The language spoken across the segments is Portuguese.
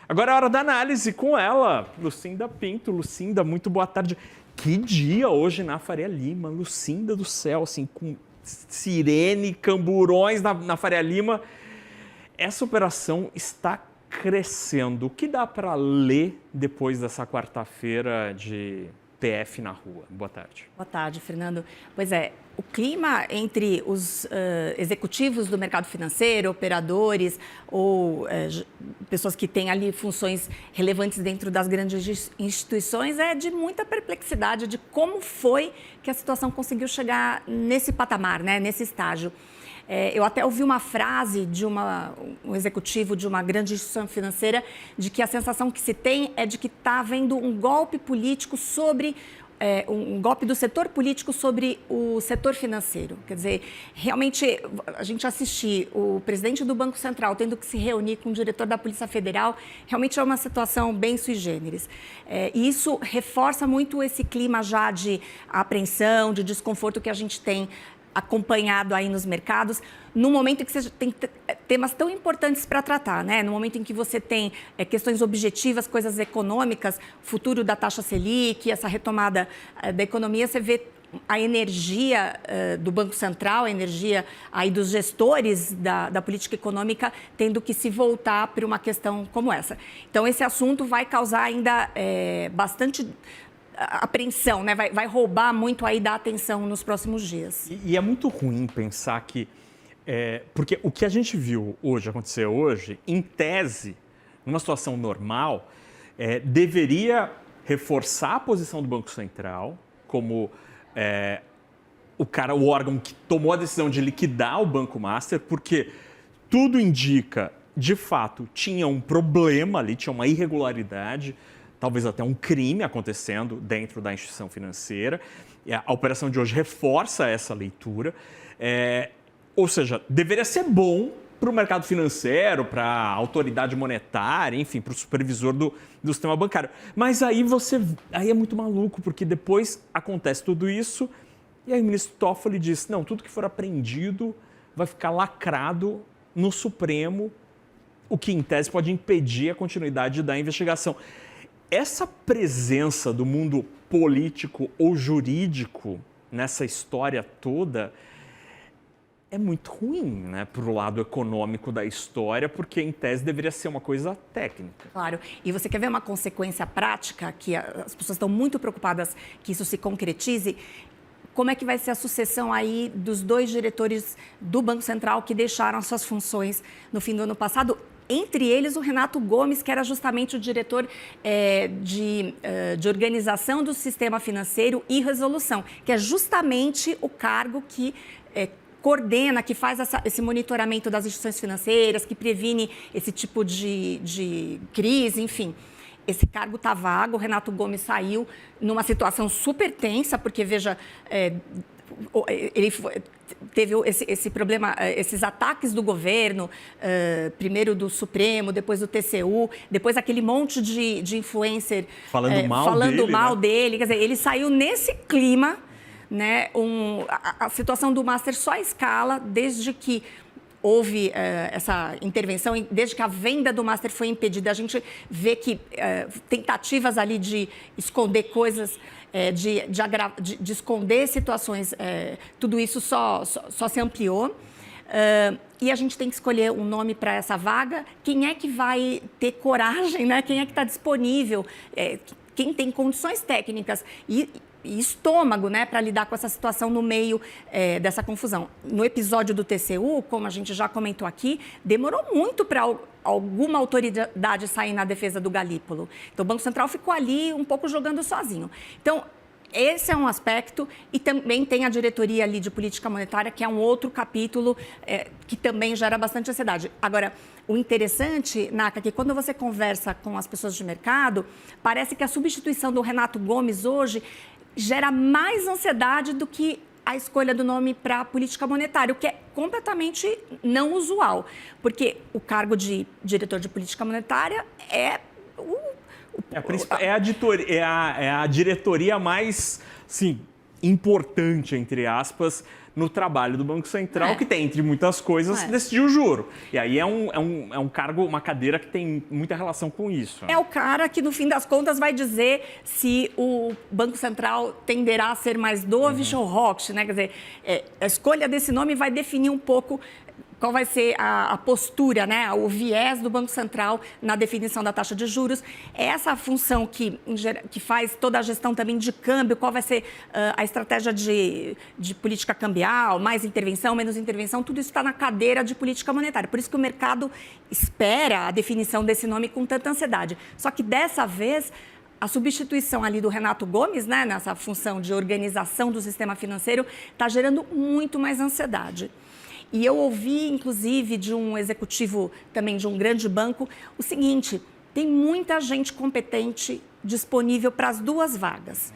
Agora é a hora da análise com ela, Lucinda Pinto. Lucinda, muito boa tarde. Que dia hoje na Faria Lima, Lucinda do céu, assim, com sirene, camburões na Faria Lima. Essa operação está crescendo. O que dá para ler depois dessa quarta-feira de PF na rua? Boa tarde. Boa tarde, Fernando. Pois é, o clima entre os executivos do mercado financeiro, operadores ou pessoas que têm ali funções relevantes dentro das grandes instituições é de muita perplexidade de como foi que a situação conseguiu chegar nesse patamar, né, nesse estágio. Eu até ouvi uma frase de um executivo de uma grande instituição financeira de que a sensação que se tem é de que está havendo um golpe político sobre um golpe do setor político sobre o setor financeiro. Quer dizer, realmente, a gente assistir o presidente do Banco Central tendo que se reunir com o diretor da Polícia Federal, realmente é uma situação bem sui generis. E isso reforça muito esse clima já de apreensão, de desconforto que a gente tem acompanhado aí nos mercados, no momento em que você tem temas tão importantes para tratar, né? No momento em que você tem questões objetivas, coisas econômicas, futuro da taxa Selic, essa retomada da economia, você vê a energia do Banco Central, a energia aí dos gestores da política econômica tendo que se voltar para uma questão como essa. Então, esse assunto vai causar ainda bastante apreensão, né? Vai roubar muito aí da atenção nos próximos dias. E é muito ruim pensar que... porque o que a gente viu hoje, acontecer hoje, em tese, numa situação normal, deveria reforçar a posição do Banco Central como o órgão que tomou a decisão de liquidar o Banco Master, porque tudo indica, de fato, tinha um problema ali, tinha uma irregularidade, talvez até um crime acontecendo dentro da instituição financeira. A operação de hoje reforça essa leitura. Ou seja, deveria ser bom para o mercado financeiro, para a autoridade monetária, enfim, para o supervisor do sistema bancário. Mas aí é muito maluco, porque depois acontece tudo isso e aí o ministro Toffoli diz, não, tudo que for apreendido vai ficar lacrado no Supremo, o que em tese pode impedir a continuidade da investigação. Essa presença do mundo político ou jurídico nessa história toda é muito ruim, né, para o lado econômico da história, porque em tese deveria ser uma coisa técnica. Claro. E você quer ver uma consequência prática, que as pessoas estão muito preocupadas que isso se concretize? Como é que vai ser a sucessão aí dos dois diretores do Banco Central que deixaram as suas funções no fim do ano passado? Entre eles, o Renato Gomes, que era justamente o diretor de organização do sistema financeiro e resolução, que é justamente o cargo que coordena, que faz esse monitoramento das instituições financeiras, que previne esse tipo de crise, enfim. Esse cargo está vago, o Renato Gomes saiu numa situação super tensa, porque, veja, ele teve esse problema, esses ataques do governo, primeiro do Supremo, depois do TCU, depois aquele monte de influencer falando mal dele. Quer dizer, ele saiu nesse clima, né? A situação do Master só escala desde que houve essa intervenção, desde que a venda do Master foi impedida. A gente vê que tentativas ali de esconder coisas, de esconder situações, tudo isso só se ampliou. E a gente tem que escolher um nome para essa vaga. Quem é que vai ter coragem, né? Quem é que está disponível? Quem tem condições técnicas e estômago, né, para lidar com essa situação no meio dessa confusão. No episódio do TCU, como a gente já comentou aqui, demorou muito para alguma autoridade sair na defesa do Galípolo. Então, o Banco Central ficou ali um pouco jogando sozinho. Então, esse é um aspecto, e também tem a diretoria ali de política monetária, que é um outro capítulo que também gera bastante ansiedade. Agora, o interessante, Naka, é que quando você conversa com as pessoas de mercado, parece que a substituição do Renato Gomes hoje gera mais ansiedade do que a escolha do nome para a política monetária, o que é completamente não usual, porque o cargo de diretor de política monetária é a diretoria mais, sim, importante, entre aspas, no trabalho do Banco Central, que tem, entre muitas coisas, decidir o juro. E aí é um cargo, uma cadeira que tem muita relação com isso. É o cara que, no fim das contas, vai dizer se o Banco Central tenderá a ser mais dovish ou hawkish, né? Quer dizer, a escolha desse nome vai definir um pouco qual vai ser a postura, né? O viés do Banco Central na definição da taxa de juros. É essa a função que faz toda a gestão também de câmbio, qual vai ser a estratégia de política cambial, mais intervenção, menos intervenção, tudo isso está na cadeira de política monetária. Por isso que o mercado espera a definição desse nome com tanta ansiedade. Só que dessa vez, a substituição ali do Renato Gomes, né, nessa função de organização do sistema financeiro, está gerando muito mais ansiedade. E eu ouvi, inclusive, de um executivo também de um grande banco, o seguinte: tem muita gente competente disponível para as duas vagas.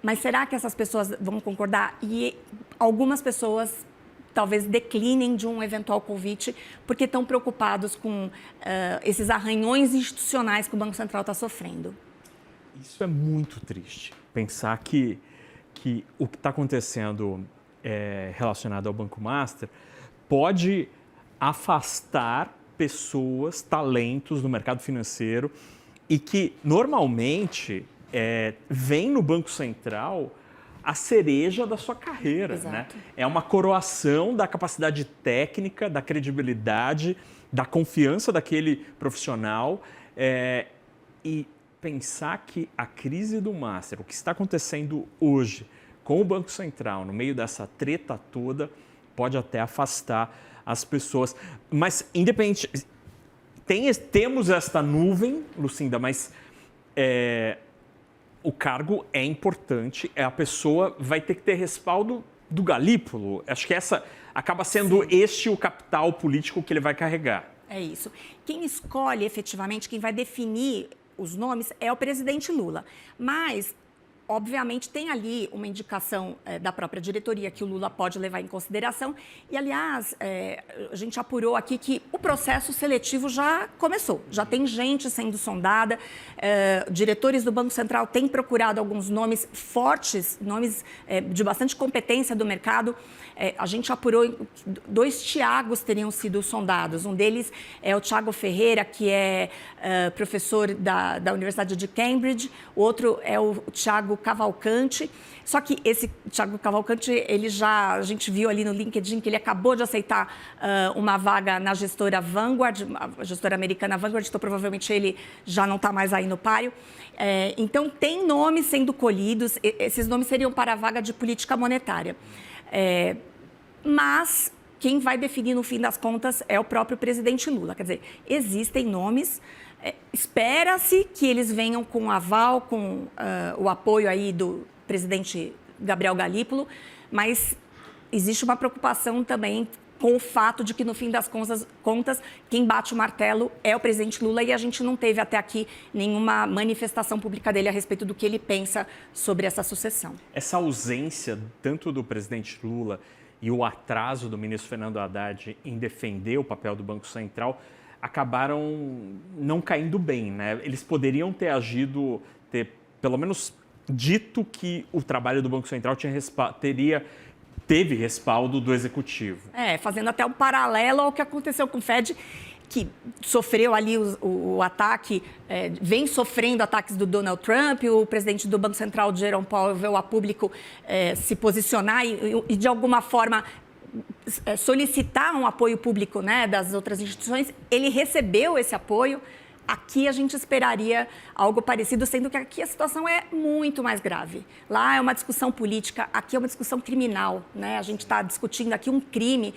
Mas será que essas pessoas vão concordar? E algumas pessoas talvez declinem de um eventual convite porque estão preocupados com esses arranhões institucionais que o Banco Central está sofrendo. Isso é muito triste. Pensar que o que está acontecendo relacionado ao Banco Master pode afastar pessoas, talentos do mercado financeiro e que, normalmente, vem no Banco Central a cereja da sua carreira. Né? É uma coroação da capacidade técnica, da credibilidade, da confiança daquele profissional. E pensar que a crise do Master, o que está acontecendo hoje com o Banco Central, no meio dessa treta toda, pode até afastar as pessoas. Mas, independente, temos esta nuvem, Lucinda, mas o cargo é importante, a pessoa vai ter que ter respaldo do Galípolo. Acho que essa acaba sendo o capital político que ele vai carregar. É isso. Quem escolhe efetivamente, quem vai definir os nomes é o presidente Lula. Mas, obviamente, tem ali uma indicação da própria diretoria que o Lula pode levar em consideração. E, aliás, a gente apurou aqui que o processo seletivo já começou. Já tem gente sendo sondada. Diretores do Banco Central têm procurado alguns nomes fortes, nomes de bastante competência do mercado. A gente apurou 2 Tiagos teriam sido sondados. Um deles é o Tiago Ferreira, que é professor da Universidade de Cambridge. O outro é o Tiago Cavalcante. Só que esse Tiago Cavalcante, a gente viu ali no LinkedIn que ele acabou de aceitar uma vaga na gestora Vanguard, a gestora americana Vanguard, então provavelmente ele já não está mais aí no páreo. Então, tem nomes sendo colhidos, esses nomes seriam para a vaga de política monetária. Mas quem vai definir, no fim das contas, é o próprio presidente Lula. Quer dizer, existem nomes, espera-se que eles venham com aval, com o apoio aí do presidente Gabriel Galípolo, mas existe uma preocupação também com o fato de que, no fim das contas, quem bate o martelo é o presidente Lula e a gente não teve até aqui nenhuma manifestação pública dele a respeito do que ele pensa sobre essa sucessão. Essa ausência tanto do presidente Lula e o atraso do ministro Fernando Haddad em defender o papel do Banco Central acabaram não caindo bem, né? Eles poderiam ter agido, ter pelo menos dito que o trabalho do Banco Central teve respaldo do Executivo. Fazendo até um paralelo ao que aconteceu com o Fed, que sofreu ali o ataque, vem sofrendo ataques do Donald Trump, o presidente do Banco Central, Jerome Powell, veio a público se posicionar e de alguma forma, solicitar um apoio público, né, das outras instituições. Ele recebeu esse apoio. Aqui a gente esperaria algo parecido, sendo que aqui a situação é muito mais grave. Lá é uma discussão política, aqui é uma discussão criminal, né? A gente está discutindo aqui um crime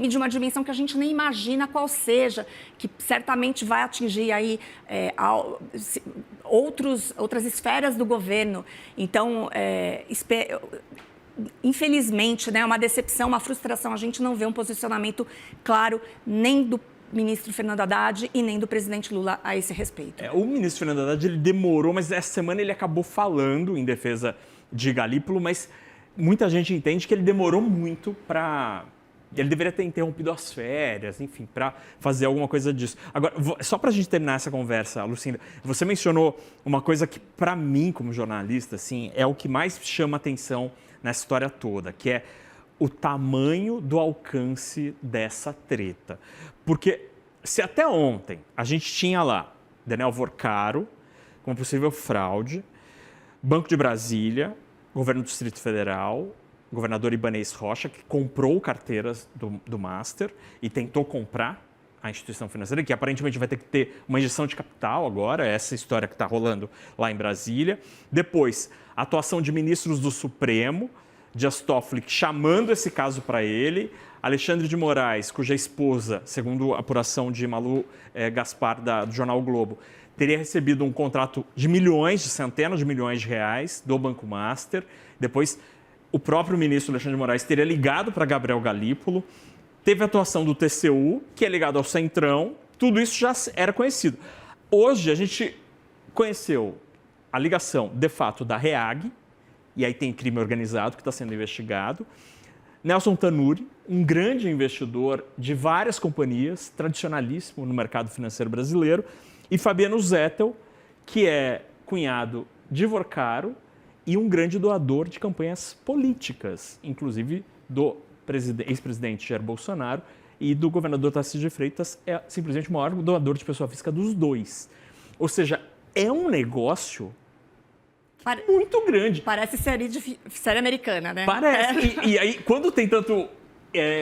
de uma dimensão que a gente nem imagina qual seja, que certamente vai atingir aí outras esferas do governo. Então, infelizmente, né, é uma decepção, uma frustração. A gente não vê um posicionamento claro nem do ministro Fernando Haddad e nem do presidente Lula a esse respeito. O ministro Fernando Haddad ele demorou, mas essa semana ele acabou falando em defesa de Galípolo, mas muita gente entende que ele demorou muito para... Ele deveria ter interrompido as férias, enfim, para fazer alguma coisa disso. Agora, só para a gente terminar essa conversa, Lucinda, você mencionou uma coisa que, para mim, como jornalista, assim, é o que mais chama atenção nessa história toda, que é o tamanho do alcance dessa treta. Porque se até ontem a gente tinha lá Daniel Vorcaro como possível fraude, Banco de Brasília, governo do Distrito Federal, governador Ibanez Rocha, que comprou carteiras do Master e tentou comprar a instituição financeira, que aparentemente vai ter que ter uma injeção de capital agora, essa história que está rolando lá em Brasília. Depois, a atuação de ministros do Supremo, Dias Toffoli chamando esse caso para ele, Alexandre de Moraes, cuja esposa, segundo a apuração de Malu Gaspar, do jornal o Globo, teria recebido um contrato de milhões, de centenas de milhões de reais do Banco Master. Depois, o próprio ministro Alexandre de Moraes teria ligado para Gabriel Galípolo. Teve a atuação do TCU, que é ligado ao Centrão. Tudo isso já era conhecido. Hoje, a gente conheceu a ligação, de fato, da REAG, e aí tem crime organizado que está sendo investigado. Nelson Tanuri, um grande investidor de várias companhias, tradicionalíssimo no mercado financeiro brasileiro, e Fabiano Zettel, que é cunhado de Vorcaro e um grande doador de campanhas políticas, inclusive do ex-presidente Jair Bolsonaro e do governador Tarcísio de Freitas, é simplesmente o maior doador de pessoa física dos dois. Ou seja, é um negócio muito grande. Parece série americana, né? Parece. E aí, quando tem tanto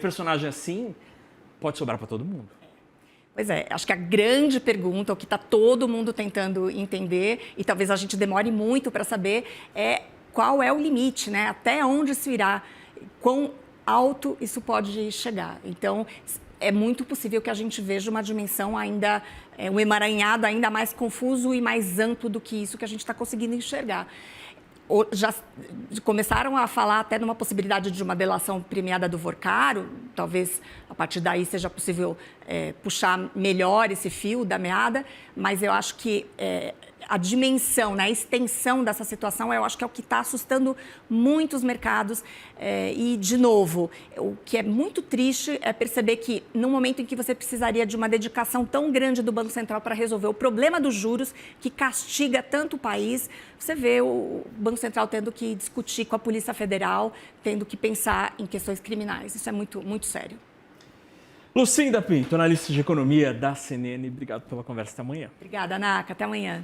personagem assim, pode sobrar para todo mundo. Pois é, acho que a grande pergunta, o que está todo mundo tentando entender, e talvez a gente demore muito para saber, é qual é o limite, né? Até onde isso irá, quão alto isso pode chegar. Então, é muito possível que a gente veja uma dimensão ainda, um emaranhado ainda mais confuso e mais amplo do que isso que a gente está conseguindo enxergar. Já começaram a falar até numa possibilidade de uma delação premiada do Vorcaro, talvez a partir daí seja possível puxar melhor esse fio da meada, mas eu acho que a dimensão, né, a extensão dessa situação, eu acho que é o que está assustando muitos mercados. E, de novo, o que é muito triste é perceber que, no momento em que você precisaria de uma dedicação tão grande do Banco Central para resolver o problema dos juros, que castiga tanto o país, você vê o Banco Central tendo que discutir com a Polícia Federal, tendo que pensar em questões criminais. Isso é muito, muito sério. Lucinda Pinto, analista de economia da CNN, obrigado pela conversa. Até amanhã. Obrigada, Naka. Até amanhã.